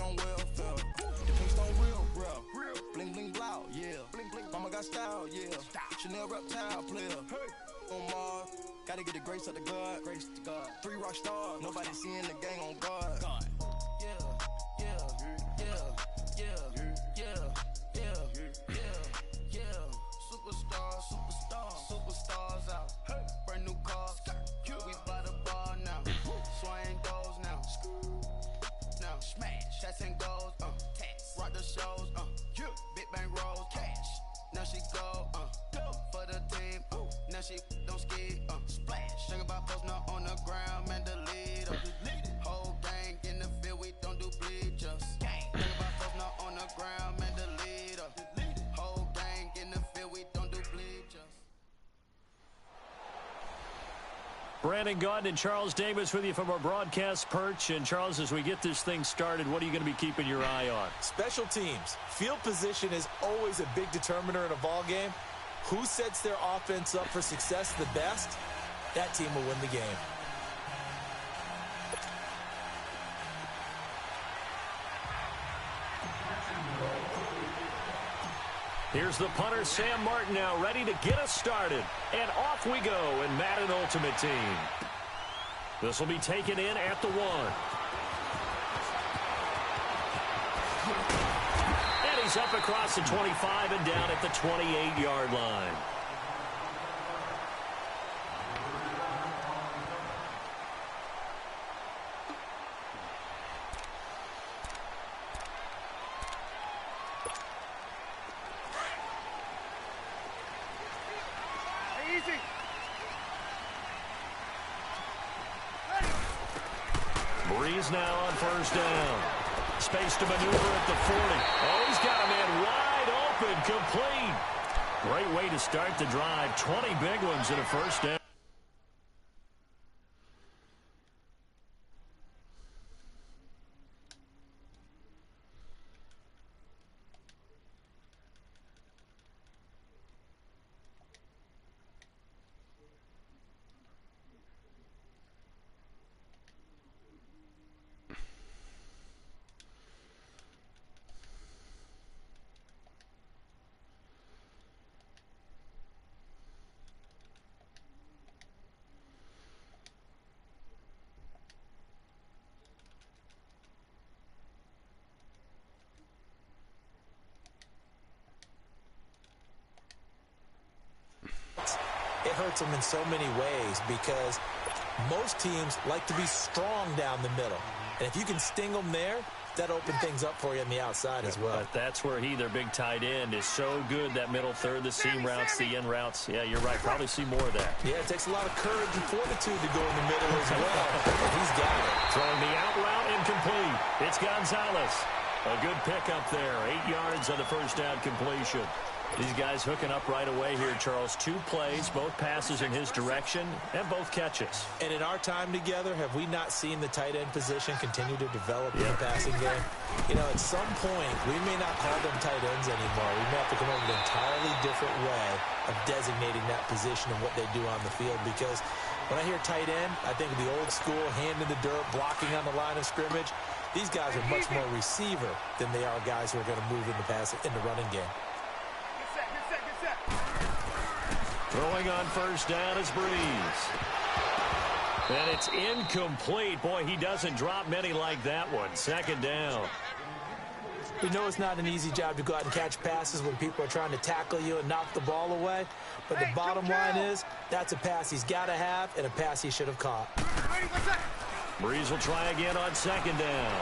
on welfare. The pinks on real, bling bling blow, yeah. Bling bling, mama got style, yeah. Chanel reptile player. On Mars, gotta get the grace of the God. 3 rock stars, nobody seeing the gang on guard. Superstars out. Brand new cars. We by the bar now. Swing goes now. Now smash. Shots and goes. Rock the shows. Big bang rolls. Cash. Now she go. For the team. Now she don't ski. Splash. Think about posting up on the ground, man. The leader. Whole gang in the field. We don't do bleachers. Think about posting up on the ground, man. The leader. Whole gang in the field. We don't do bleachers. Brandon Gaudin and Charles Davis with you from our broadcast perch. And, Charles, as we get this thing started, what are you going to be keeping your eye on? Special teams. Field position is always a big determiner in a ball game. Who sets their offense up for success the best, that team will win the game. Here's the punter, Sam Martin, now ready to get us started. And off we go in Madden Ultimate Team. This will be taken in at the 1. And he's up across the 25 and down at the 28-yard line. Breeze now on first down. Space to maneuver at the 40. Oh, he's got a man wide open, complete. Great way to start the drive. 20 big ones in a first down. It hurts them in so many ways because most teams like to be strong down the middle. And if you can sting them there, that opens things up for you on the outside as well. But that's where their big tight end, is so good, that middle third, the seam routes, the in routes. Yeah, you're right. Probably see more of that. Yeah, it takes a lot of courage and fortitude to go in the middle as well. But he's got it. Throwing the out route, incomplete. It's Gonzalez. A good pickup there. 8 yards on the first down completion. These guys hooking up right away here, Charles. 2 plays, both passes in his direction, and both catches. And in our time together, have we not seen the tight end position continue to develop in the passing game? You know, at some point, we may not call them tight ends anymore. We may have to come up with an entirely different way of designating that position and what they do on the field. Because when I hear tight end, I think of the old school, hand in the dirt, blocking on the line of scrimmage. These guys are much more receiver than they are guys who are going to move in the running game. Throwing on first down is Breeze. And it's incomplete. Boy, he doesn't drop many like that one. Second down. We know it's not an easy job to go out and catch passes when people are trying to tackle you and knock the ball away. But the bottom line is, that's a pass he's got to have and a pass he should have caught. Breeze will try again on second down.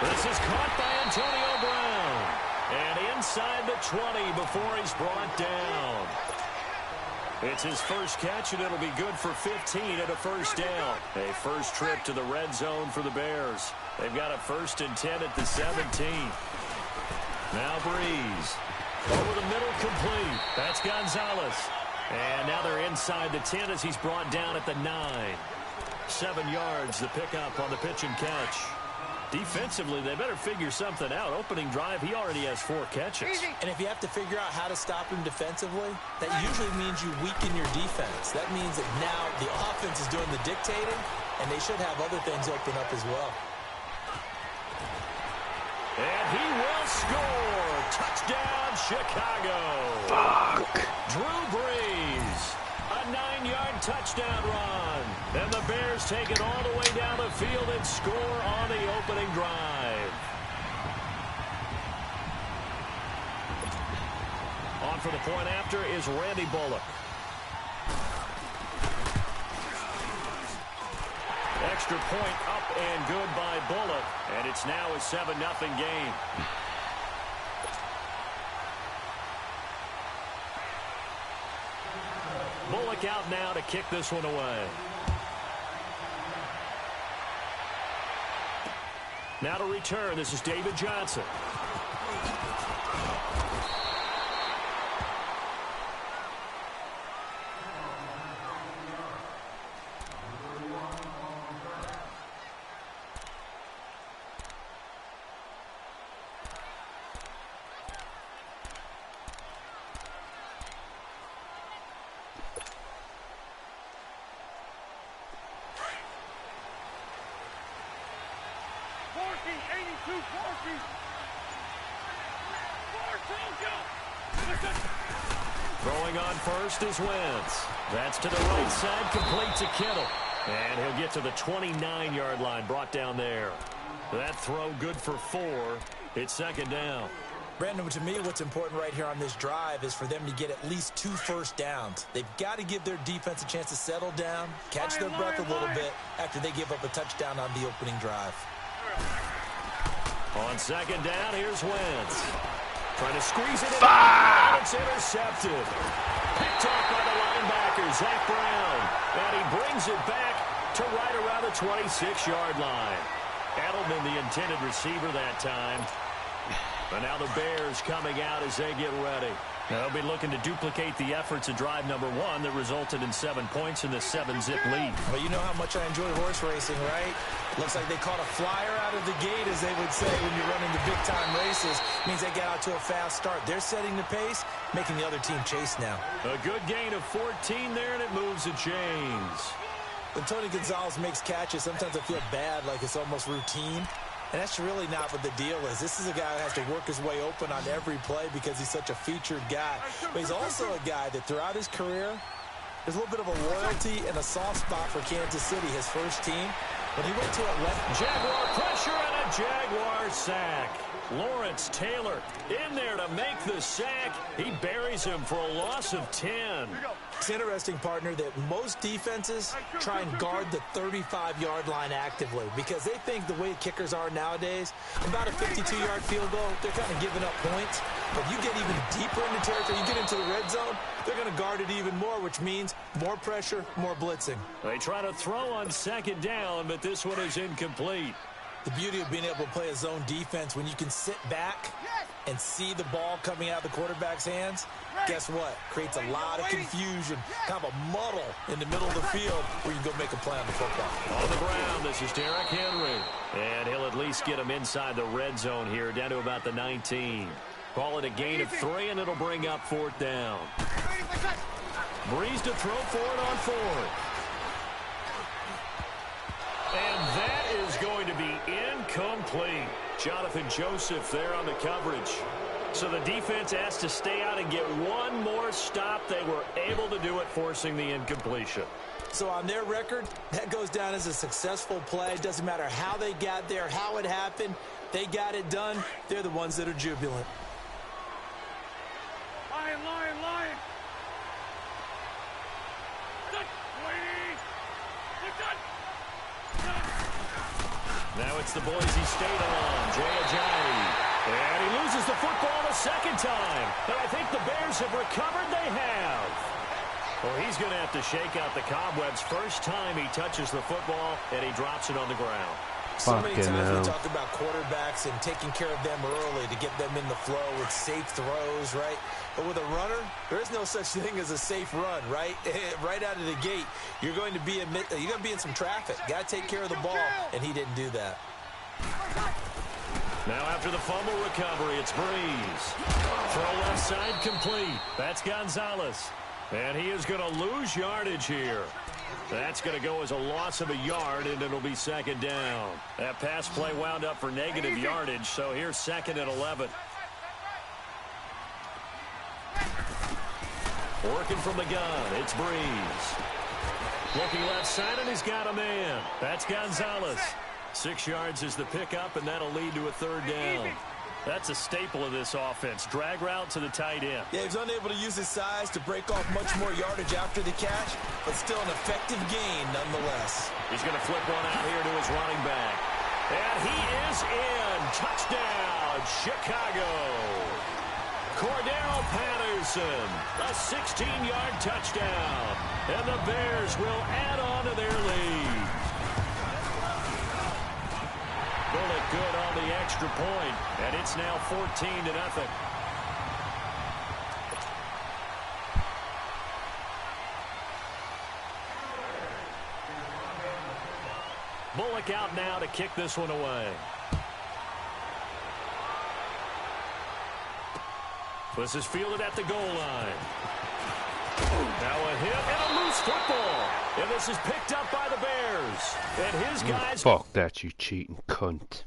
This is caught by Antonio Brown. And inside the 20 before he's brought down. It's his first catch, and it'll be good for 15 and a first down. A first trip to the red zone for the Bears. They've got a 1st and 10 at the 17. Now Breeze. Over the middle, complete. That's Gonzalez. And now they're inside the 10 as he's brought down at the 9. 7 yards, the pickup on the pitch and catch. Defensively, they better figure something out. Opening drive, he already has 4 catches. And if you have to figure out how to stop him defensively, that usually means you weaken your defense. That means that now the offense is doing the dictating, and they should have other things open up as well. And he will score. Touchdown, Chicago. Fuck. Drew Brees. A 9-yard touchdown run. And the Bears take it all the way down the field and score on the opening drive. On for the point after is Randy Bullock. Extra point up and good by Bullock. And it's now a 7-0 game. Bullock out now to kick this one away. Now to return, this is David Johnson. Throwing on first is Wentz. That's to the right side, complete to Kittle. And he'll get to the 29-yard line, brought down there. That throw good for 4. It's second down. Brandon, to me, what's important right here on this drive is for them to get at least 2 first downs. They've got to give their defense a chance to settle down, catch their breath a little bit after they give up a touchdown on the opening drive. On second down, here's Wentz. Trying to squeeze it in. It's intercepted. Picked off by the linebacker, Zach Brown. And he brings it back to right around the 26-yard line. Edelman, the intended receiver that time. And now the Bears coming out as they get ready. They'll be looking to duplicate the efforts of drive number 1 that resulted in 7 points in the 7-zip lead. Well, you know how much I enjoy horse racing, right? Looks like they caught a flyer out of the gate, as they would say when you run into big-time races. Means they get out to a fast start. They're setting the pace, making the other team chase now. A good gain of 14 there, and it moves the chains. When Tony Gonzalez makes catches, sometimes I feel bad, like it's almost routine. And that's really not what the deal is. This is a guy who has to work his way open on every play because he's such a featured guy. But he's also a guy that throughout his career, there's a little bit of a loyalty and a soft spot for Kansas City, his first team. When he went to Atlanta, Jaguar pressure and a Jaguar sack. Lawrence Taylor in there to make the sack. He buries him for a loss of 10. It's interesting, partner, that most defenses try and guard the 35-yard line actively because they think the way kickers are nowadays, about a 52-yard field goal, they're kind of giving up points. But you get even deeper into territory, you get into the red zone, they're going to guard it even more, which means more pressure, more blitzing. They try to throw on second down, but this one is incomplete. The beauty of being able to play a zone defense when you can sit back and see the ball coming out of the quarterback's hands, guess what? Creates a lot of confusion, kind of a muddle in the middle of the field where you can go make a play on the football. On the ground, this is Derrick Henry. And he'll at least get him inside the red zone here, down to about the 19. Call it a gain of 3, and it'll bring up 4th down. Breeze to throw for it on 4th. And that is going to be incomplete. Jonathan Joseph there on the coverage. So the defense has to stay out and get one more stop. They were able to do it, forcing the incompletion. So on their record, that goes down as a successful play. Doesn't matter how they got there, how it happened. They got it done. They're the ones that are jubilant. Lion, lion, lion. Now it's the Boise State along, Jay Ajayi. And he loses the football a second time. And I think the Bears have recovered. They have. Well, he's going to have to shake out the cobwebs. First time he touches the football, and he drops it on the ground. So many times we talk about quarterbacks and taking care of them early to get them in the flow with safe throws, right? But with a runner, there is no such thing as a safe run, right? Right out of the gate, you're going to be in some traffic. Got to take care of the ball, and he didn't do that. Now after the fumble recovery, it's Breeze. Throw left side complete. That's Gonzalez. And he is going to lose yardage here. That's going to go as a loss of a yard, and it'll be second down. That pass play wound up for negative yardage, so here's second and 11. Working from the gun, it's Breeze. Looking left side, and he's got a man. That's Gonzalez. 6 yards is the pickup, and that'll lead to a third down. That's a staple of this offense. Drag route to the tight end. Yeah, he's unable to use his size to break off much more yardage after the catch, but still an effective gain nonetheless. He's going to flip one out here to his running back. And he is in. Touchdown, Chicago. Cordero Patterson, a 16-yard touchdown. And the Bears will add on to their lead. Bullet good on the extra point, and it's now 14-0. Bullock out now to kick this one away. This is fielded at the goal line. Now a hit and a loose football. And this is picked up by the Bears. And his guys... Fuck that, you cheating cunt.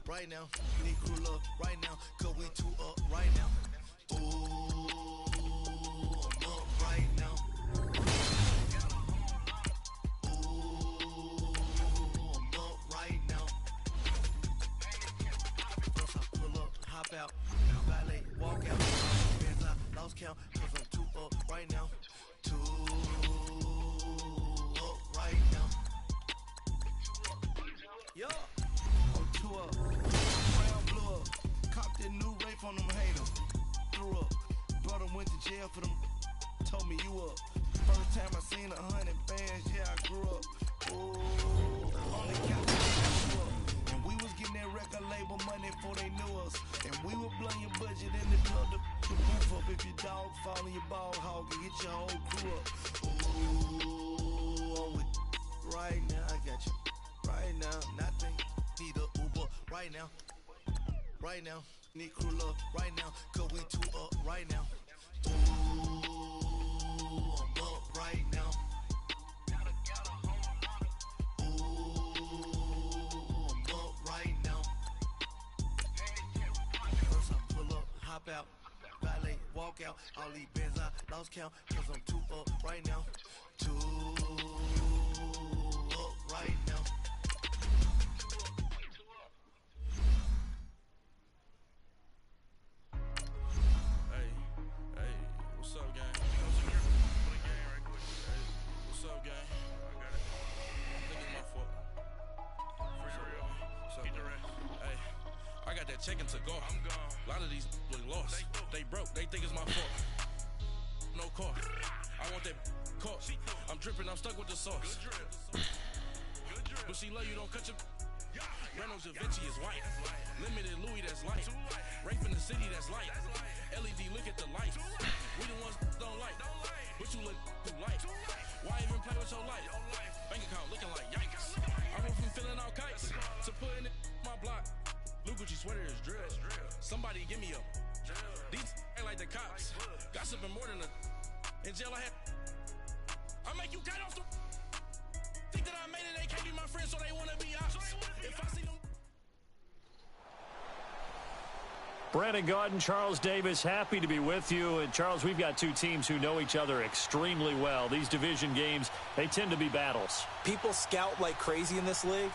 Right now, need crew love right now, cause we two up right now. Ooh, I'm up right now. Ooh, I'm up right now. First I pull up, hop out, valet, walk out. Bands I lost count, cause I'm two up right now. Two up right now. Yeah. That new rape on them haters. Threw up. Brother went to jail for them. Told me you up. First time I seen 100 bands, yeah, I grew up. Ooh, on the couch, grew up. And we was getting that record label money before they knew us. And we were blowing your budget in the club to roof up. If your dog fall in your ball hog and get your whole crew up. Ooh, I'm with right now, I got you. Right now, nothing. Need a Uber right now. Right now. Need crew love right now, cause we two up right now. Ooh, I'm up right now. Ooh, I'm up right now. First I pull up, hop out, valet, walk out. All these bands I lost count, cause I'm two up right now. Two up right now. Checking to go. I'm gone. A lot of these look lost. They broke. They think it's my fault. No car. I want that car. I'm dripping. I'm stuck with the sauce. But she love you. Don't cut your. Reynolds Da Vinci is white. Limited Louis that's light. Rape in the city that's light. LED look at the light. We the ones don't like. But you look too light. Why even play with your life? Bank account looking like yikes. I went from feeling all kites to putting it in my block. Blue Gucci sweater is drill. Somebody give me a. These ain't like the cops. Gossiping more than a. In jail I had. I make you cut off the. Think that I made it, they can't be my friends, so they wanna be ops. If I see them. Brandon Gaudin, Charles Davis, happy to be with you. And, Charles, we've got two teams who know each other extremely well. These division games, they tend to be battles. People scout like crazy in this league,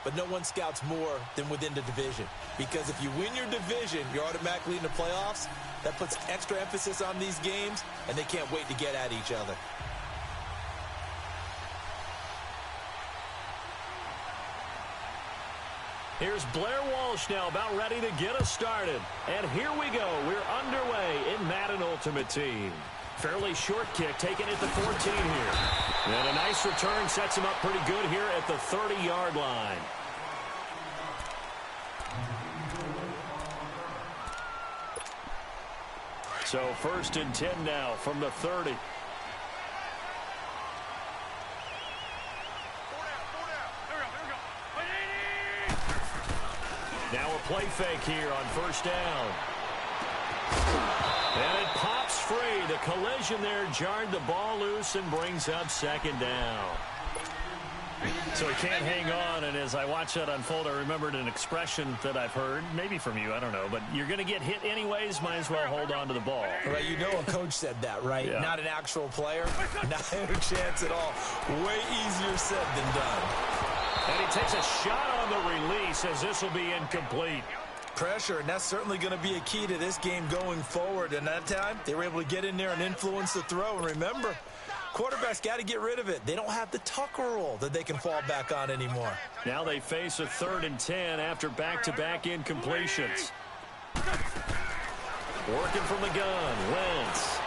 but no one scouts more than within the division. Because if you win your division, you're automatically in the playoffs. That puts extra emphasis on these games, and they can't wait to get at each other. Here's Blair Walsh now about ready to get us started. And here we go. We're underway in Madden Ultimate Team. Fairly short kick taken at the 14 here. And a nice return sets him up pretty good here at the 30-yard line. So 1st and 10 now from the 30. Now a play fake here on 1st down. And it pops free. The collision there jarred the ball loose and brings up 2nd down. So he can't hang on, and as I watch that unfold, I remembered an expression that I've heard, maybe from you, I don't know, but you're going to get hit anyways, might as well hold on to the ball. Right, you know a coach said that, right? Yeah. Not an actual player. Not a chance at all. Way easier said than done. And he takes a shot on the release as this will be incomplete. Pressure, and that's certainly going to be a key to this game going forward. And that time, they were able to get in there and influence the throw. And remember, quarterbacks got to get rid of it. They don't have the Tucker rule that they can fall back on anymore. Now they face a 3rd and 10 after back-to-back incompletions. Working from the gun, Wentz.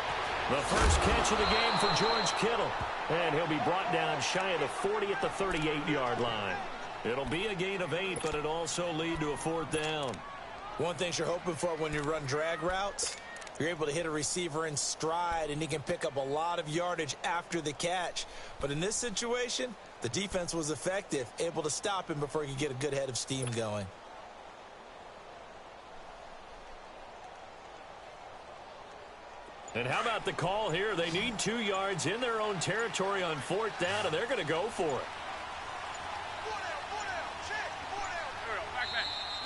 The first catch of the game for George Kittle. And he'll be brought down shy of the 40 at the 38-yard line. It'll be a gain of 8, but it'll also lead to a 4th down. One thing you're hoping for when you run drag routes, you're able to hit a receiver in stride, and he can pick up a lot of yardage after the catch. But in this situation, the defense was effective, able to stop him before he could get a good head of steam going. And how about the call here? They need 2 yards in their own territory on 4th down, and they're going to go for it.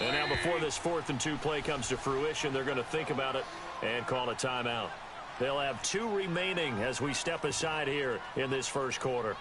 And now before this 4th and 2 play comes to fruition, they're going to think about it and call a timeout. They'll have 2 remaining as we step aside here in this first quarter.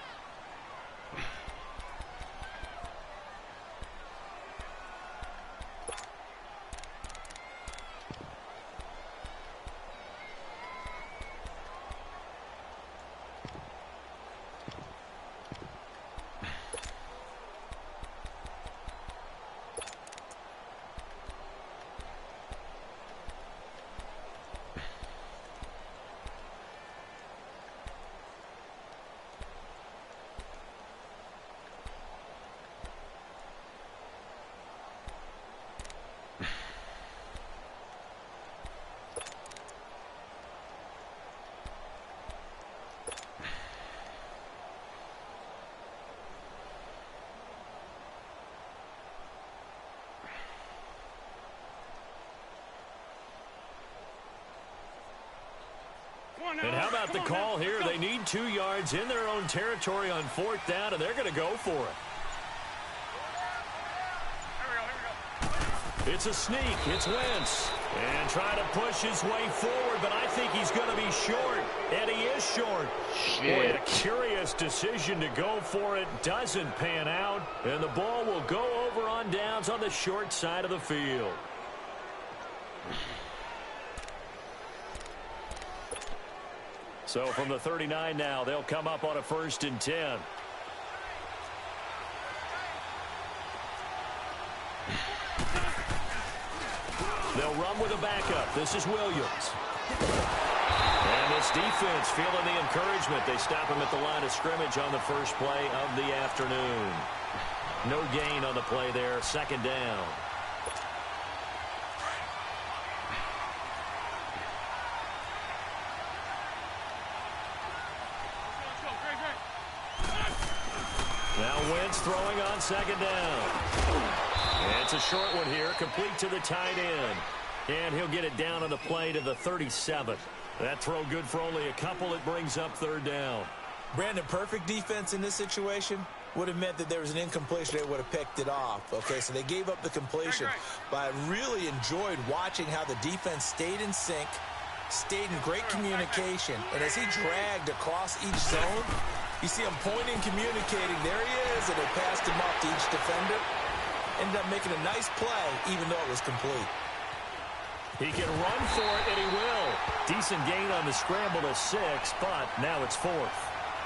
And how about the call here? They need 2 yards in their own territory on 4th down, and they're going to go for it. It's a sneak. It's Wentz. And trying to push his way forward, but I think he's going to be short. And he is short. Boy, a curious decision to go for it. Doesn't pan out. And the ball will go over on downs on the short side of the field. So from the 39 now, they'll come up on a 1st and 10. They'll run with a backup. This is Williams. And this defense feeling the encouragement. They stop him at the line of scrimmage on the first play of the afternoon. No gain on the play there. 2nd down. Now Wentz throwing on 2nd down. And it's a short one here, complete to the tight end. And he'll get it down on the play to the 37. That throw good for only a couple. It brings up third down. Brandon, perfect defense in this situation would have meant that there was an incompletion. They would have picked it off. Okay, so they gave up the completion. But I really enjoyed watching how the defense stayed in sync, stayed in great communication. And as he dragged across each zone, you see him pointing, communicating. There he is, and they passed him off to each defender. Ended up making a nice play, even though it was complete. He can run for it, and he will. Decent gain on the scramble to 6, but now it's 4th.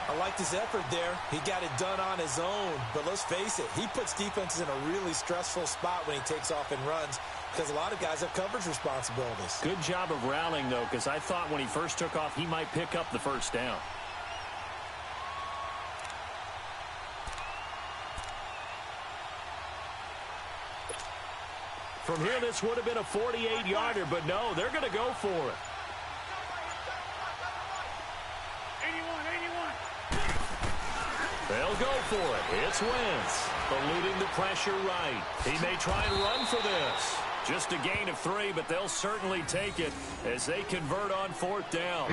I liked his effort there. He got it done on his own. But let's face it, he puts defenses in a really stressful spot when he takes off and runs because a lot of guys have coverage responsibilities. Good job of rallying, though, because I thought when he first took off, he might pick up the first down. From here, this would have been a 48-yarder, but no, they're going to go for it. 81. They'll go for it. It's Wentz, eluding the pressure right. He may try and run for this. Just a gain of 3, but they'll certainly take it as they convert on 4th down.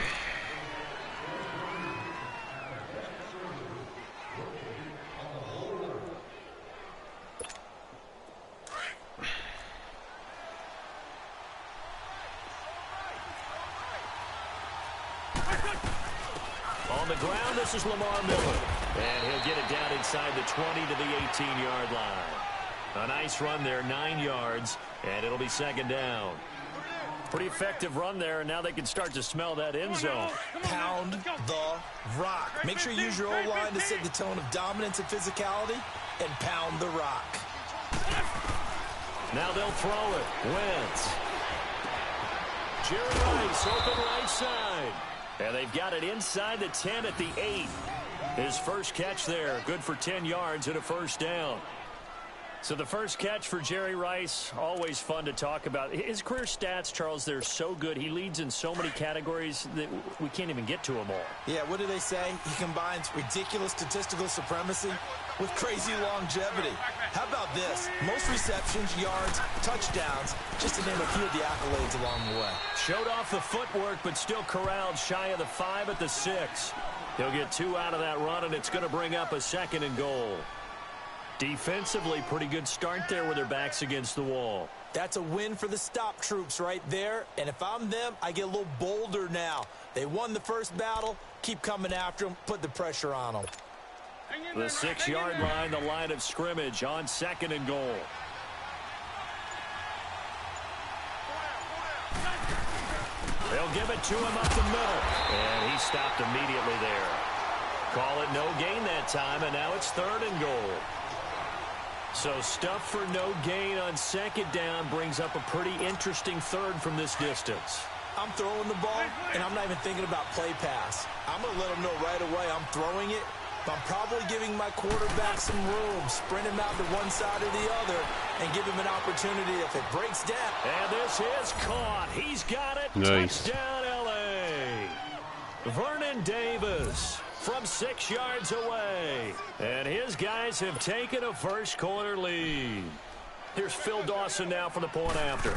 On the ground, this is Lamar Miller. And he'll get it down inside the 20 to the 18-yard line. A nice run there, 9 yards, and it'll be 2nd down. Pretty effective run there, and now they can start to smell that end zone. Pound the rock. Make sure you use your O-line to set the tone of dominance and physicality, and pound the rock. Now they'll throw it. Wentz. Jerry Rice, open right side. And they've got it inside the 10 at the 8. His first catch there, good for 10 yards and a first down. So the first catch for Jerry Rice, always fun to talk about. His career stats, Charles, they're so good. He leads in so many categories that we can't even get to them all. Yeah, what do they say? He combines ridiculous statistical supremacy with crazy longevity. How about this? Most receptions, yards, touchdowns, just to name a few of the accolades along the way. Showed off the footwork, but still corralled shy of the 5 at the 6. He'll get 2 out of that run, and it's going to bring up a 2nd and goal. Defensively, pretty good start there with their backs against the wall. That's a win for the stop troops right there. And if I'm them, I get a little bolder now. They won the first battle. Keep coming after them. Put the pressure on them. The 6-yard line, the line of scrimmage on 2nd and goal. They'll give it to him up the middle. And he stopped immediately there. Call it no gain that time, and now it's 3rd and goal. So stuff for no gain on 2nd down brings up a pretty interesting 3rd from this distance. I'm throwing the ball, and I'm not even thinking about play pass. I'm going to let them know right away I'm throwing it, but I'm probably giving my quarterback some room, sprint him out to one side or the other, and give him an opportunity if it breaks down. And this is caught. He's got it. Nice. Touchdown, L.A. Vernon Davis from 6 yards away. And his guys have taken a first-quarter lead. Here's Phil Dawson now for the point after.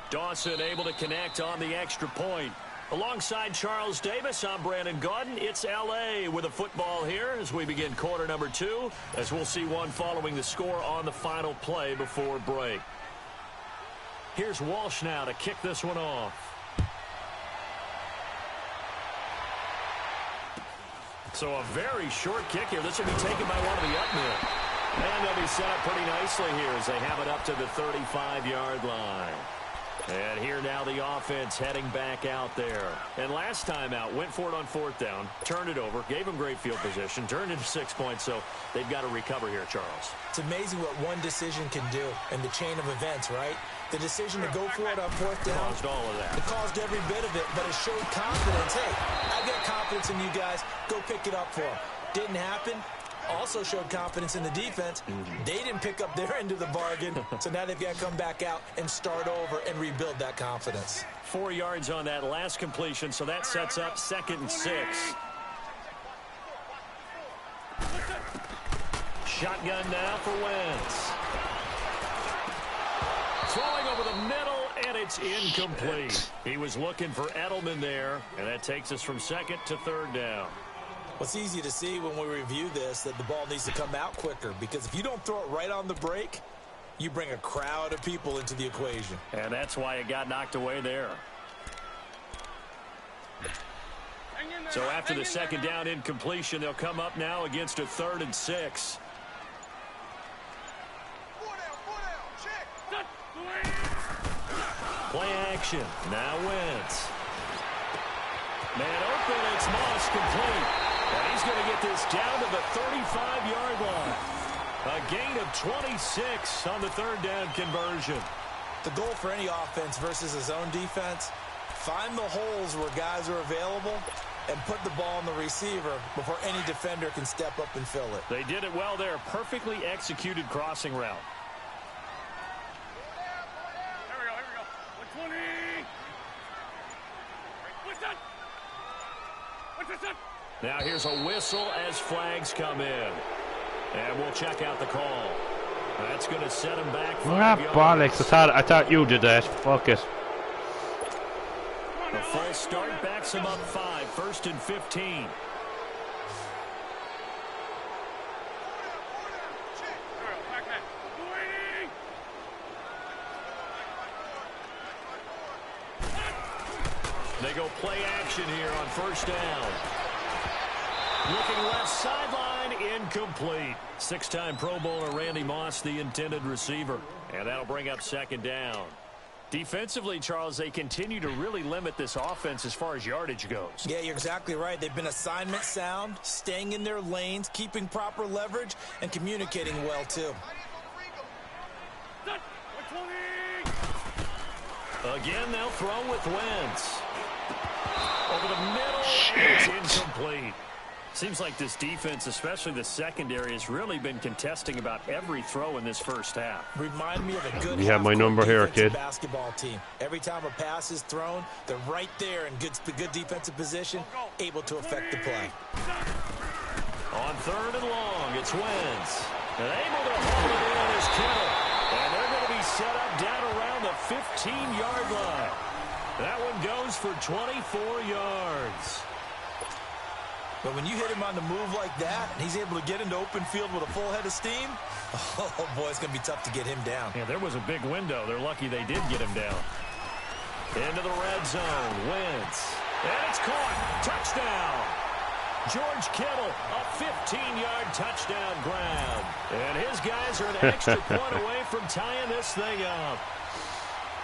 Dawson able to connect on the extra point. Alongside Charles Davis, I'm Brandon Gaudin. It's L.A. with a football here as we begin quarter number 2, as we'll see one following the score on the final play before break. Here's Walsh now to kick this one off. So a very short kick here. This will be taken by one of the up men. And they'll be set up pretty nicely here as they have it up to the 35-yard line. And here now the offense heading back out there. And last time out, went for it on 4th down, turned it over, gave them great field position, turned into 6 points, so they've got to recover here, Charles. It's amazing what one decision can do in the chain of events, right? The decision to go for it on 4th down. Caused all of that. It caused every bit of it, but it showed confidence. Hey, I've got confidence in you guys. Go pick it up for them. Didn't happen. Also showed confidence in the defense. They didn't pick up their end of the bargain, so now they've got to come back out and start over and rebuild that confidence. 4 yards on that last completion, so that sets up 2nd and 6. Shotgun now for Wentz. Throwing over the middle, and it's incomplete. He was looking for Edelman there, and that takes us from second to third down. Well, it's easy to see when we review this that the ball needs to come out quicker, because if you don't throw it right on the break, you bring a crowd of people into the equation. And that's why it got knocked away there. So after the second down incompletion, they'll come up now against a 3rd and 6. Play action. Now Wentz. Man open, it's Moss complete. And he's going to get this down to the 35-yard line. A gain of 26 on the 3rd down conversion. The goal for any offense versus his own defense, find the holes where guys are available and put the ball on the receiver before any defender can step up and fill it. They did it well there. Perfectly executed crossing route. Here we go. 120. What's that? Now here's a whistle as flags come in. And we'll check out the call. That's going to set him back 5 yards. Bollocks, I thought you did that. Fuck it. The false start backs him up 5, 1st and 15. They go play action here on 1st down. Looking left sideline, incomplete. 6-time Pro Bowler Randy Moss, the intended receiver. And that'll bring up 2nd down. Defensively, Charles, they continue to really limit this offense as far as yardage goes. Yeah, you're exactly right. They've been assignment sound, staying in their lanes, keeping proper leverage, and communicating well, too. Again, they'll throw with Wentz. Over the middle, it's incomplete. Seems like this defense, especially the secondary, has really been contesting about every throw in this first half. Remind me of a good You have my number here, kid. basketball team. Every time a pass is thrown, they're right there in good defensive position, able to affect the play. On 3rd and long, it's Wentz. And able to hold it in is Kittle. And they're going to be set up down around the 15-yard line. That one goes for 24 yards. But when you hit him on the move like that, and he's able to get into open field with a full head of steam, oh, boy, it's going to be tough to get him down. Yeah, there was a big window. They're lucky they did get him down. Into the red zone. Wentz. And it's caught. Touchdown. George Kittle, a 15-yard touchdown grab. And his guys are an extra point away from tying this thing up.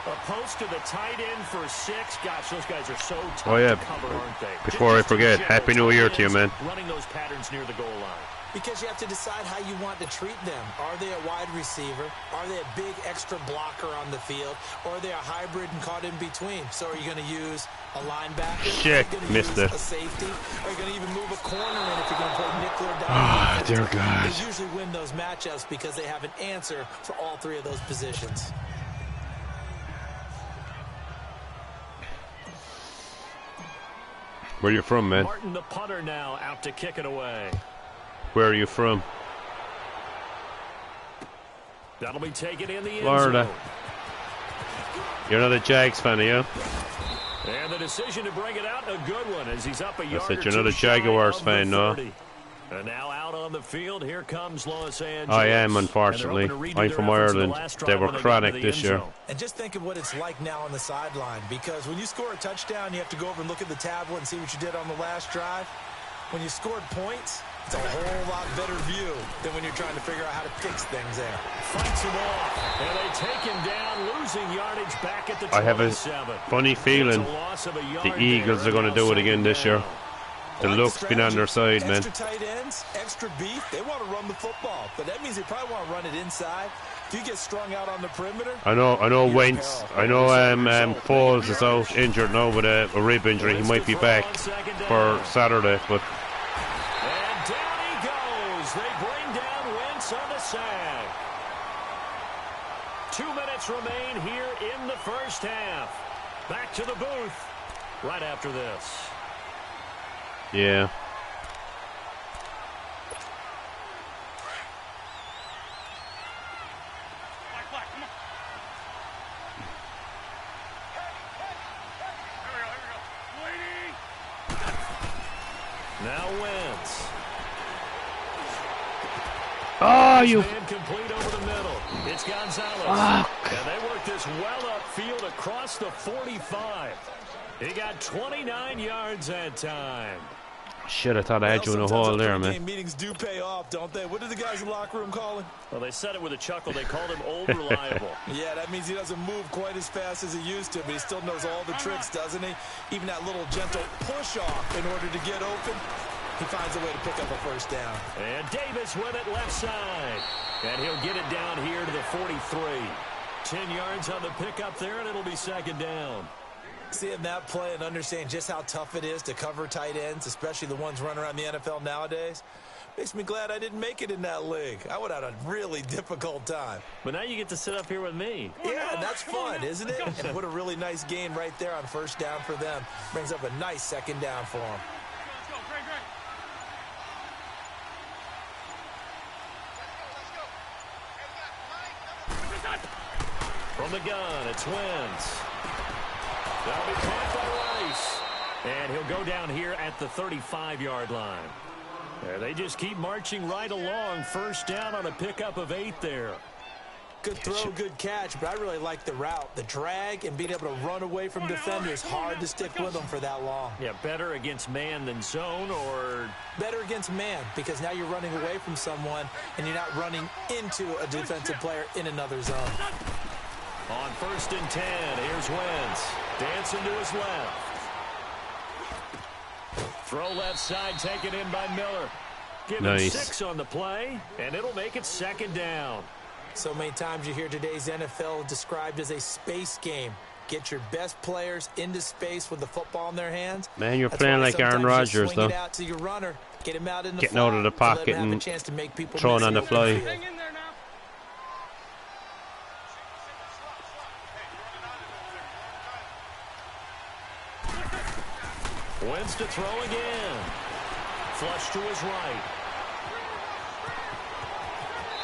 A post to the tight end for 6. Gosh, those guys are so tough to cover, aren't they? Before I forget, Happy New Year to you, man. Running those patterns near the goal line. Because you have to decide how you want to treat them. Are they a wide receiver? Are they a big extra blocker on the field? Or are they a hybrid and caught in between? So are you going to use a linebacker? Shit, missed it. A safety? Are you going to even move a corner in if you're going to play nickel or down? Ah, dear God. They usually win those matchups because they have an answer for all 3 of those positions. Where you from, man? Martin, the punter, now out to kick it away. Where are you from? That'll be taken in the end Florida. zone. You're not a Jags fan, are you? And the decision to bring it out, a good one, as he's up a yard. I said you're not a Jaguars fan, no? And now out on the field, here comes Los Angeles. I am, unfortunately. I'm from Ireland. They were chronic this year. And just think of what it's like now on the sideline, because when you score a touchdown, you have to go over and look at the tablet and see what you did on the last drive. When you scored points, it's a whole lot better view than when you're trying to figure out how to fix things there. Fights him off, and they take him down, losing yardage back at the 27. I have a funny feeling the Eagles are going to do it again this year. The luck's been on their side, man. Extra tight ends, extra beef. They want to run the football, but that means they probably want to run it inside. If you get strung out on the perimeter, I know Wentz. I know Foles is out injured now with a rib injury. He might be back for Saturday, but and down he goes. They bring down Wentz on the sack. 2 minutes remain here in the first half. Back to the booth right after this. yeah. Now Wentz. Oh, you. Man complete over the middle. It's Gonzalez. And they work this well upfield across the 45. He got 29 yards that time. Shit, I thought I had you in a hole there, man. Meetings do pay off, don't they? What did the guys in the locker room call him? Well, they said it with a chuckle. They called him old reliable. Yeah, that means he doesn't move quite as fast as he used to, but he still knows all the tricks, doesn't he? Even that little gentle push-off in order to get open. He finds a way to pick up a first down. And Davis with it left side. And he'll get it down here to the 43. 10 yards on the pickup there, and it'll be second down. Seeing that play and understand just how tough it is to cover tight ends, especially the ones running around the NFL nowadays, makes me glad I didn't make it in that league. I would have had a really difficult time. But now you get to sit up here with me. Yeah, and that's fun, isn't it? And what a really nice gain right there on first down for them. Brings up a nice second down for them. Let's go, great. From the gun, it's Wentz. That'll be caught by Rice. And he'll go down here at the 35-yard line. They just keep marching right along. First down on a pickup of 8 there. Good throw, good catch, but I really like the route. The drag and being able to run away from defenders. Hard to stick with them for that long. Yeah, better against man than zone, or? Better against man, because now you're running away from someone and you're not running into a defensive player in another zone. On 1st and 10, here's Wentz. Dancing to his left. Throw left side taken in by Miller. Give him 6 on the play, and it'll make it second down. So many times you hear today's NFL described as a space game. Get your best players into space with the football in their hands. Man, you're playing like Aaron Rodgers, though. Out to your runner, get him out in the getting out of the pocket and throwing on the fly. Hang in there now. Wentz to throw again. Flush to his right.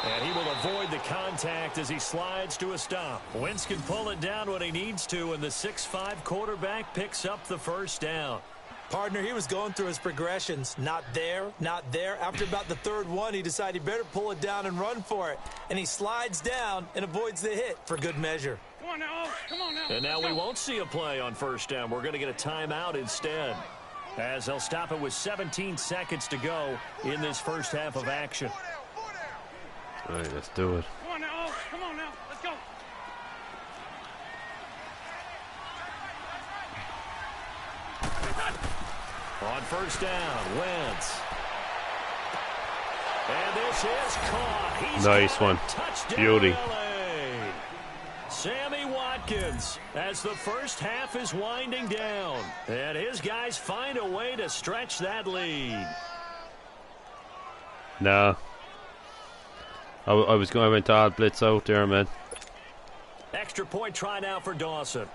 And he will avoid the contact as he slides to a stop. Wentz can pull it down when he needs to, and the 6'5" quarterback picks up the first down. Partner, he was going through his progressions. Not there, not there. After about the third one, he decided he better pull it down and run for it. And he slides down and avoids the hit for good measure. Come on now. Come on now. And now we won't see a play on first down. We're going to get a timeout instead, as they'll stop it with 17 seconds to go in this first half of action. All right, let's do it. Come on now. Come on now. Let's go. On first down, Wentz. And this is caught. He's nice one. Beauty. Sammy Watkins, as the first half is winding down. And his guys find a way to stretch that lead. Nah. I went to all blitz out there, man. Extra point try now for Dawson.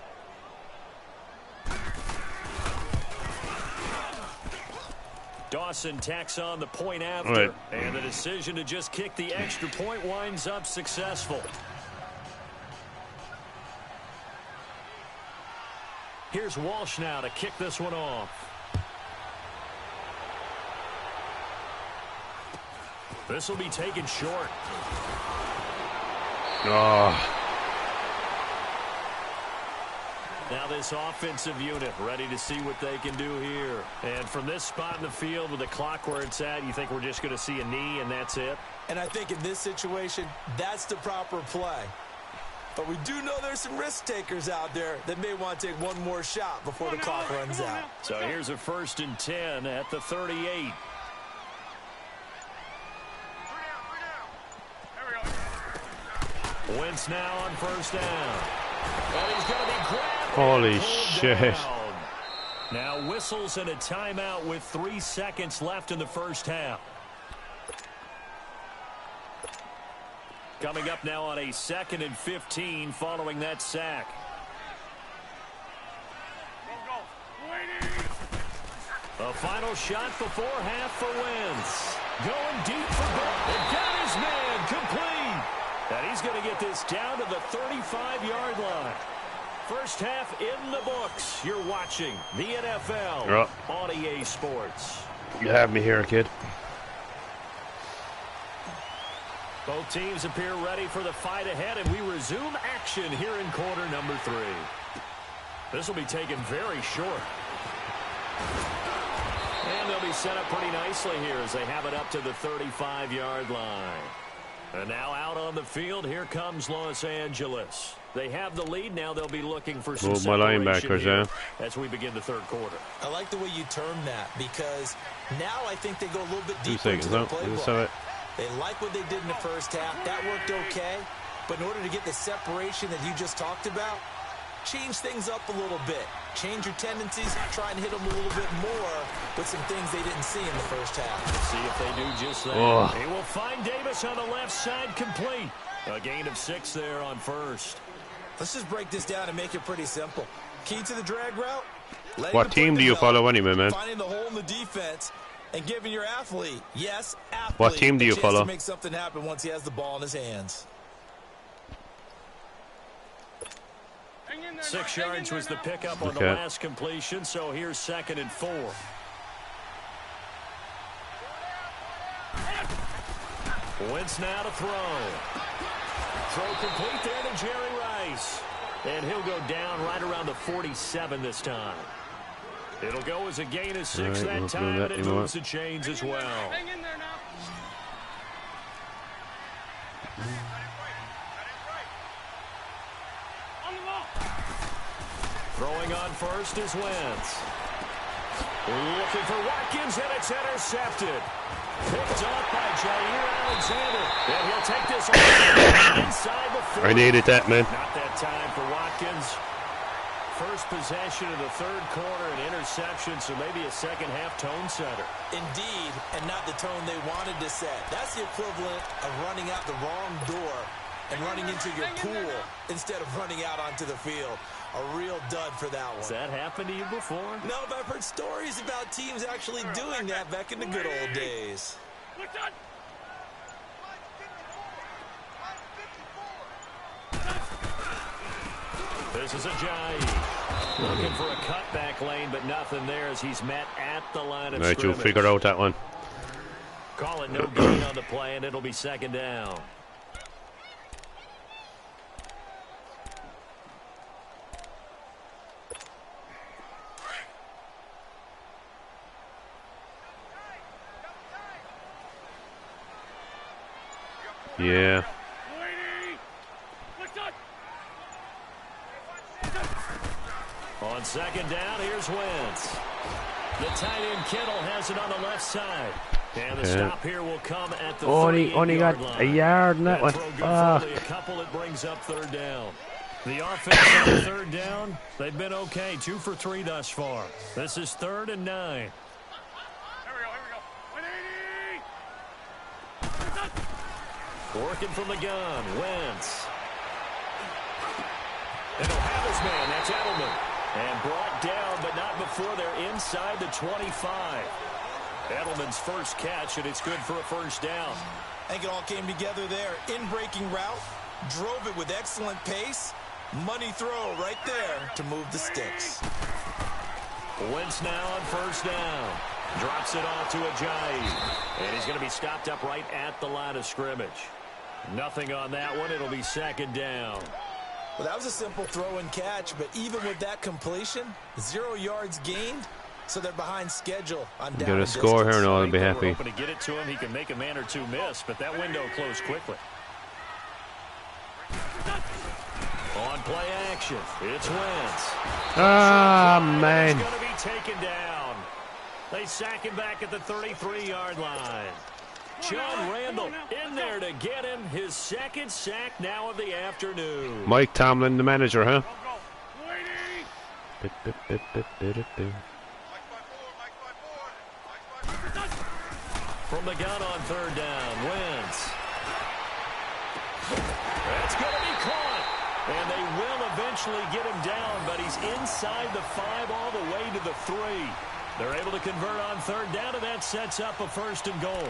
Dawson tacks on the point after. Right. And the decision to just kick the extra point winds up successful. Here's Walsh now to kick this one off. This will be taken short. Oh. Now this offensive unit ready to see what they can do here. And from this spot in the field with the clock where it's at, you think we're just going to see a knee and that's it? And I think in this situation, that's the proper play. But we do know there's some risk takers out there that may want to take one more shot before the clock runs out. So here's a 1st and 10 at the 38. Wentz now on first down. And he's going to be grabbed. Holy shit. Now whistles and a timeout with 3 seconds left in the first half. Coming up now on a 2nd and 15 following that sack. A final shot before half for Wentz. Going deep for goal. And got his man complete. And he's going to get this down to the 35-yard line. First half in the books. You're watching the NFL on EA Sports. You have me here, kid. Both teams appear ready for the fight ahead, and we resume action here in quarter number 3. This will be taken very short. And they'll be set up pretty nicely here as they have it up to the 35-yard line. And now out on the field, here comes Los Angeles. They have the lead. Now they'll be looking for some separation here as we begin the third quarter. I like the way you term that, because now I think they go a little bit deeper into the playbook. They like what they did in the first half. That worked okay. But in order to get the separation that you just talked about, change things up a little bit. Change your tendencies. Try and hit them a little bit more with some things they didn't see in the first half. See if they do just that. They will find Davis on the left side complete. A gain of 6 there on first. Let's just break this down and make it pretty simple. Key to the drag route. What team do you follow anyway, man? Finding the hole in the defense and giving your athlete, what team do you follow? To make something happen once he has the ball in his hands. 6 yards was the pickup on the last completion, so here's 2nd and 4. Wentz now to throw. Throw complete there to Jerry Rice. And he'll go down right around the 47 this time. It'll go as a gain of 6 that time, and it moves the chains as well. Hang in there now. On the ball. Throwing on first is Wentz. Looking for Watkins, and it's intercepted. Picked off by Jair Alexander. And he'll take this inside the 40. I needed that, man. Not that time for Watkins. First possession of the third quarter, an interception, so maybe a second-half tone setter. Indeed, and not the tone they wanted to set. That's the equivalent of running out the wrong door and running into your pool instead of running out onto the field. A real dud for that one. Has that happened to you before? No, but I've heard stories about teams actually doing that back in the good old days. This is Ajayi. Looking for a cutback lane, but nothing there as he's met at the line of scrimmage. You'll figure out that one. Call it no gain on the play, and it'll be 2nd down. Yeah. On 2nd down, here's Wentz. The tight end Kittle has it on the left side. And the stop here will come at the 38-yard got line. a yard in that one. A couple that brings up 3rd down. The offense on 3rd down, they've been okay. 2 for 3 thus far. This is 3rd and 9. Here we go. Working from the gun, Wentz. And he'll have his man, that's Edelman. And brought down, but not before they're inside the 25. Edelman's first catch, and it's good for a 1st down. I think it all came together there. In-breaking route, drove it with excellent pace. Money throw right there to move the sticks. Wentz now on 1st down. Drops it off to Ajayi. And he's going to be stopped up right at the line of scrimmage. Nothing on that one. It'll be 2nd down. Well, that was a simple throw and catch, but even with that completion, 0 yards gained, so they're behind schedule on down. Get a score here and I'll be happy. To get it to him, he can make a man or two miss, but that window closed quickly. On play action, it's Wentz. Ah, man. He's going to be taken down. They sack him back at the 33-yard line. John Randall in there to get him his 2nd sack now of the afternoon. Mike Tomlin, the manager, huh? From the gun on 3rd down, Wentz. That's going to be caught. And they will eventually get him down, but he's inside the 5 all the way to the 3. They're able to convert on 3rd down, and that sets up a 1st and goal.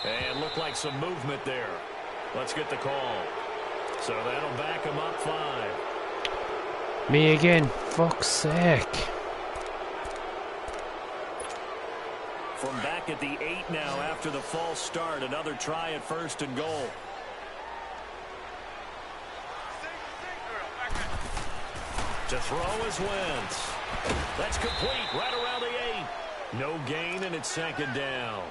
And looked like some movement there. Let's get the call. So that'll back him up 5. Me again. Fuck's sake. From back at the 8 now after the false start. Another try at 1st and goal. To throw is Wentz. That's complete right around the 8. No gain, and it's 2nd down.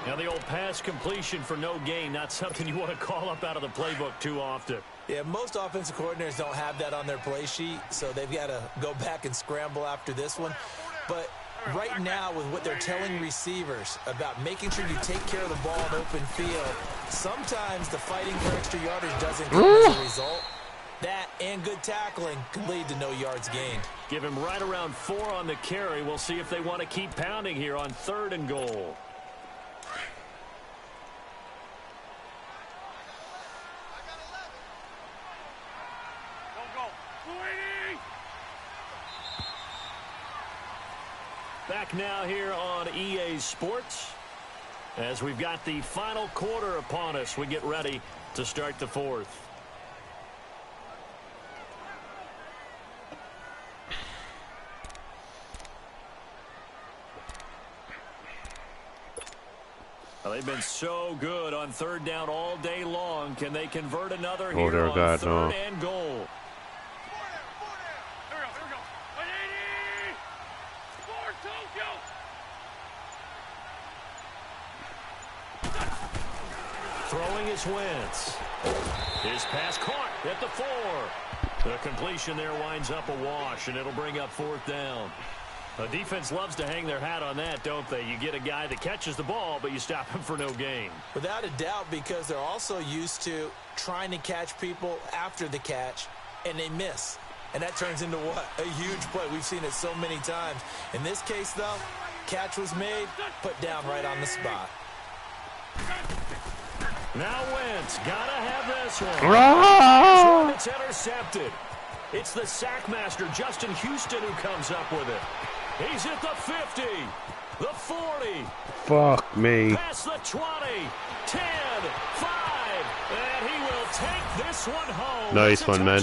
Now the old pass completion for no gain, not something you want to call up out of the playbook too often. Yeah, most offensive coordinators don't have that on their play sheet, so they've got to go back and scramble after this one. But right now, with what they're telling receivers about making sure you take care of the ball in open field, sometimes the fighting for extra yardage doesn't come as a result. That and good tackling can lead to no yards gained. Give him right around 4 on the carry. We'll see if they want to keep pounding here on 3rd and goal. Back now here on EA Sports. As we've got the final quarter upon us, we get ready to start the 4th. Well, they've been so good on 3rd down all day long. Can they convert another here on 3rd and goal? Throwing is Wentz. His pass caught at the 4. The completion there winds up a wash, and it'll bring up 4th down. The defense loves to hang their hat on that, don't they? You get a guy that catches the ball, but you stop him for no gain. Without a doubt, because they're also used to trying to catch people after the catch, and they miss. And that turns into what? A huge play. We've seen it so many times. In this case, though, catch was made, put down right on the spot. Now Wentz, gotta have this one. It's intercepted. It's the sack master, Justin Houston, who comes up with it. He's at the 50, the 40. Fuck me. Past the 20, 10, 5, and he will take this one home. Nice one, man.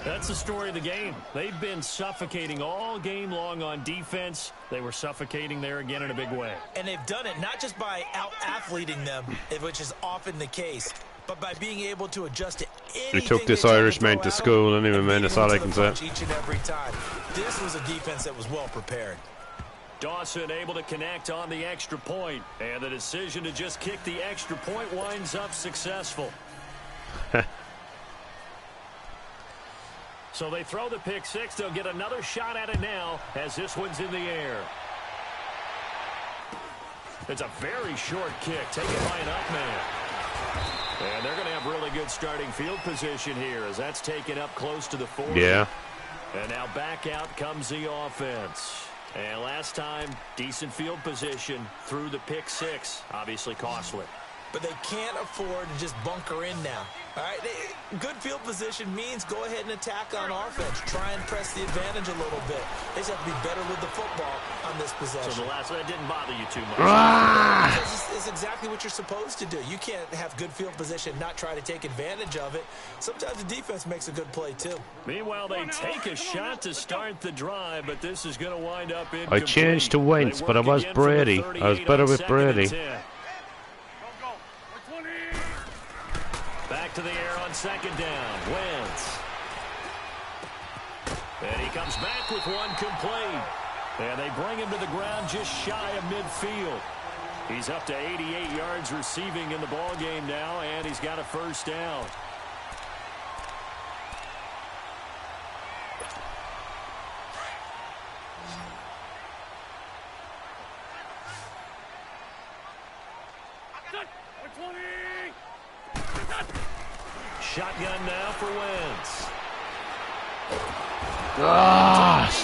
That's the story of the game. They've been suffocating all game long on defense. They were suffocating there again in a big way. And they've done it not just by out-athleting them, which is often the case, but by being able to adjust to anything. They took this Irishman to school anyway, man. That's all I can say. Each and every time. This was a defense that was well prepared. Dawson able to connect on the extra point, and the decision to just kick the extra point winds up successful. So they throw the pick 6. They'll get another shot at it now as this one's in the air. It's a very short kick taken by an up man. And they're going to have really good starting field position here as that's taken up close to the 40. Yeah. And now back out comes the offense. And last time, decent field position through the pick 6. Obviously costly. But they can't afford to just bunker in now. All right, good field position means go ahead and attack on offense. Try and press the advantage a little bit. They just have to be better with the football on this possession. So the last one didn't bother you too much. Because it's exactly what you're supposed to do. You can't have good field position, not try to take advantage of it. Sometimes the defense makes a good play too. Meanwhile, they take a shot to start the drive, but this is going to wind up incomplete. I changed to Wentz, but I was Brady. I was better with Brady. Back to the air on 2nd down. Wentz. And he comes back with one complete. And they bring him to the ground just shy of midfield. He's up to 88 yards receiving in the ball game now, and he's got a 1st down. Shotgun now for Wentz.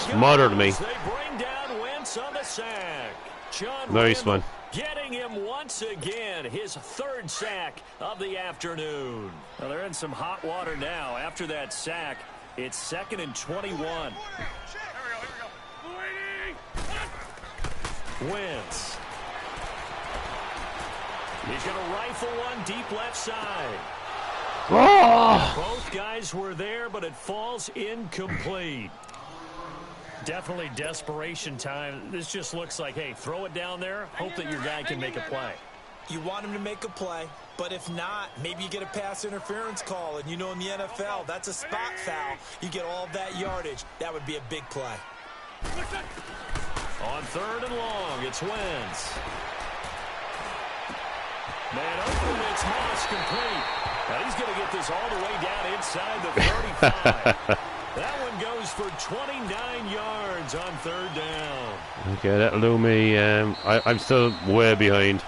Smothered me. They bring down Wentz on the sack. Nice one. Getting him once again, his 3rd sack of the afternoon. Well, they're in some hot water now. After that sack, it's 2nd and 21. Wentz He's going to rifle one deep left side. Oh! Both guys were there, but it falls incomplete. Definitely desperation time. This just looks like, hey, throw it down there, hope that your guy can make a play. You want him to make a play, but if not, maybe you get a pass interference call. And you know in the NFL, that's a spot foul. You get all of that yardage. That would be a big play. On 3rd and long, it's Wentz. Man open, it's Moss complete. Now he's going to get this all the way down inside the 35. That one goes for 29 yards on 3rd down. Okay, that'll do me. I'm still way behind.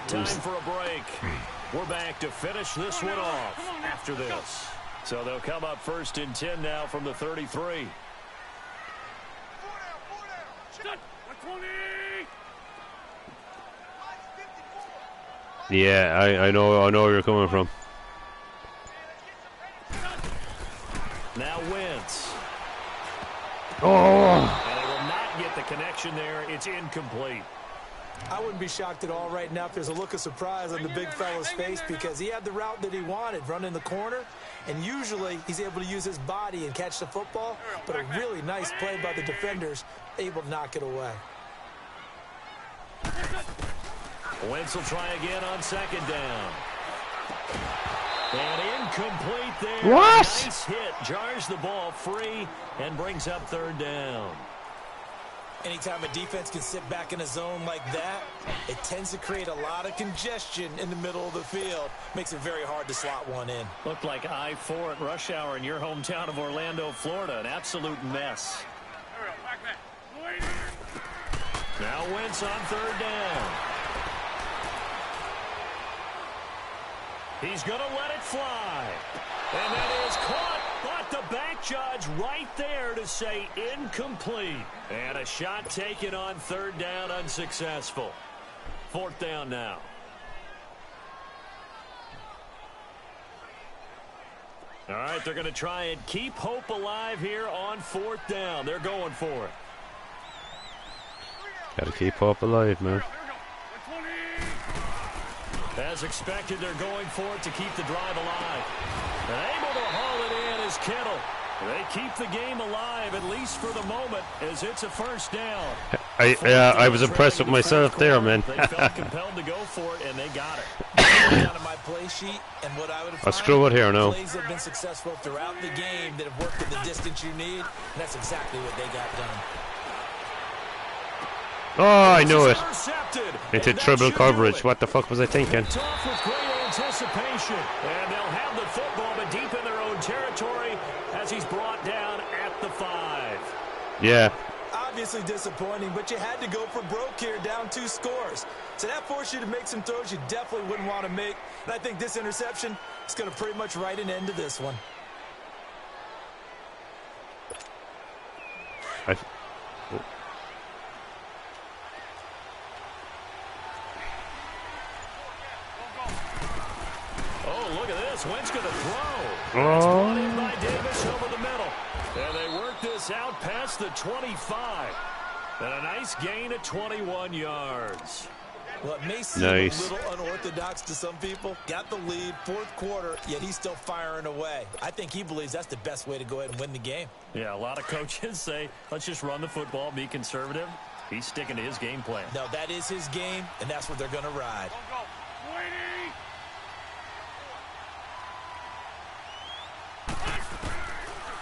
Time for a break. We're back to finish this one off after this. So they'll come up 1st and 10 now from the 33. Yeah, I know where you're coming from. Now Wentz. Oh! And they will not get the connection there. It's incomplete. I wouldn't be shocked at all right now if there's a look of surprise on the big fella's face because he had the route that he wanted, running the corner, and usually he's able to use his body and catch the football, but a really nice play by the defenders, able to knock it away. Wentz will try again on 2nd down. And incomplete there. What? Nice hit. Jars the ball free and brings up 3rd down. Anytime a defense can sit back in a zone like that, it tends to create a lot of congestion in the middle of the field. Makes it very hard to slot one in. Looked like I-4 at rush hour in your hometown of Orlando, Florida. An absolute mess. Now Wentz on 3rd down. He's going to let it fly. And that is caught. But the back judge right there to say incomplete. And a shot taken on 3rd down, unsuccessful. 4th down now. All right, they're going to try and keep hope alive here on 4th down. They're going for it. Got to keep hope alive, man. As expected, they're going for it to keep the drive alive. And able to haul it in is Kittle. They keep the game alive, at least for the moment, as it's a 1st down. I was impressed with myself there, man. They felt compelled to go for it, and they got it. Down to my play sheet, and what I would I'll screw it here now. Plays have been successful throughout the game that have worked at the distance you need, and that's exactly what they got done. Oh, I knew it. Into triple coverage. What the fuck was I thinking? Off with great anticipation, and they'll have the football, but deep in their own territory as he's brought down at the 5. Yeah. Obviously disappointing, but you had to go for broke here, down 2 scores. So that forced you to make some throws you definitely wouldn't want to make. And I think this interception is going to pretty much write an end to this one. Oh, look at this. Wentz going to throw. Oh. It's brought in by Davis over the middle. And they work this out past the 25. And a nice gain of 21 yards. Well, it may seem a little unorthodox to some people. Got the lead, 4th quarter, yet he's still firing away. I think he believes that's the best way to go ahead and win the game. Yeah, a lot of coaches say, let's just run the football, be conservative. He's sticking to his game plan. No, that is his game, and that's what they're going to ride.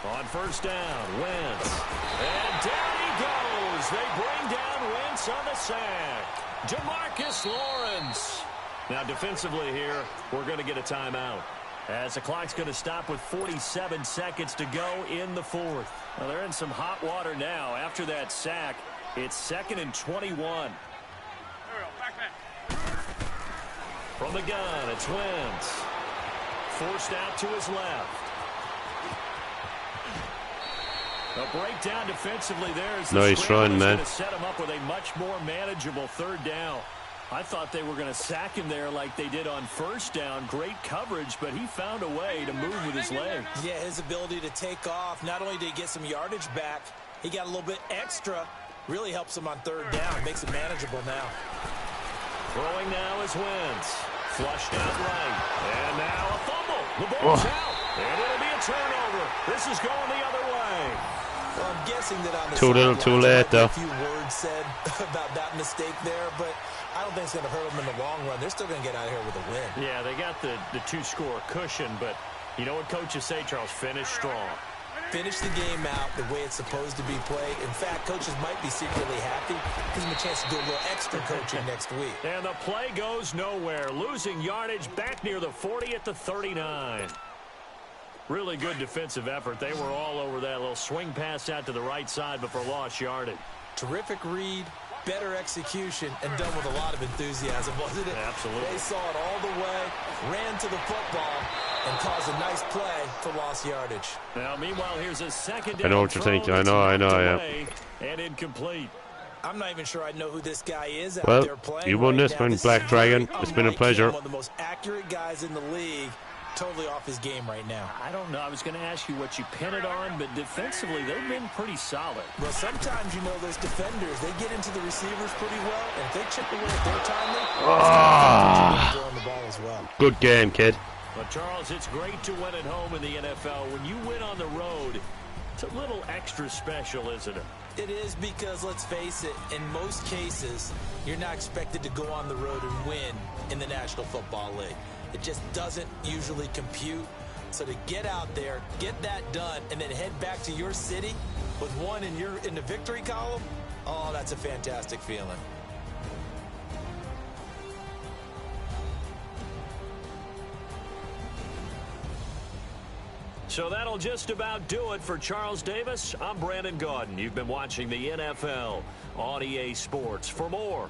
On 1st down, Wentz. And down he goes. They bring down Wentz on the sack. Demarcus Lawrence. Now defensively here, we're going to get a timeout, as the clock's going to stop with 47 seconds to go in the 4th. Well, they're in some hot water now. After that sack, it's 2nd and 21. From the gun, it's Wentz. Forced out to his left. A breakdown defensively there. Nice run, man. Going to set him up with a much more manageable 3rd down. I thought they were going to sack him there like they did on 1st down. Great coverage, but he found a way to move with his legs. Yeah, his ability to take off. Not only did he get some yardage back, he got a little bit extra Really helps them on third down. Makes it manageable now. Throwing now is Wentz. Flushed out right. And now a fumble. The ball's out. And it'll be a turnover. This is going the other way. Well, I'm guessing that on the too little, too late, though. A few words said about that mistake there, but I don't think it's going to hurt them in the long run. They're still going to get out of here with a win. Yeah, they got the two-score cushion, but you know what coaches say, Charles? Finish strong. Finish the game out the way it's supposed to be played. In fact, coaches might be secretly happy. Gives them a chance to do a little extra coaching next week. And the play goes nowhere. Losing yardage back near the 40 at the 39. Really good defensive effort. They were all over that little swing pass out to the right side before lost yardage. Terrific read, better execution, and done with a lot of enthusiasm, wasn't it? Absolutely. They saw it all the way, ran to the football, and caused a nice play for lost yardage. Now, meanwhile, here's a second. I know what you're thinking. I know, yeah. And incomplete. I'm not even sure I know who this guy is out Well, there playing. you won this one, Black Dragon. It's been a pleasure. One of the most accurate guys in the league. Totally off his game right now. I don't know. I was going to ask you what you pin it on, but defensively, they've been pretty solid. Well, sometimes, you know, those defenders, they get into the receivers pretty well, and if they chip away at their timing, throwing the ball as well. Good game, kid. But, Charles, it's great to win at home in the NFL. When you win on the road, it's a little extra special, isn't it? It is because, let's face it, in most cases, you're not expected to go on the road and win in the National Football League. It just doesn't usually compute. So to get out there, get that done, and then head back to your city with one in the victory column, oh, that's a fantastic feeling. So that'll just about do it for Charles Davis. I'm Brandon Gaudin. You've been watching the NFL on EA Sports. For more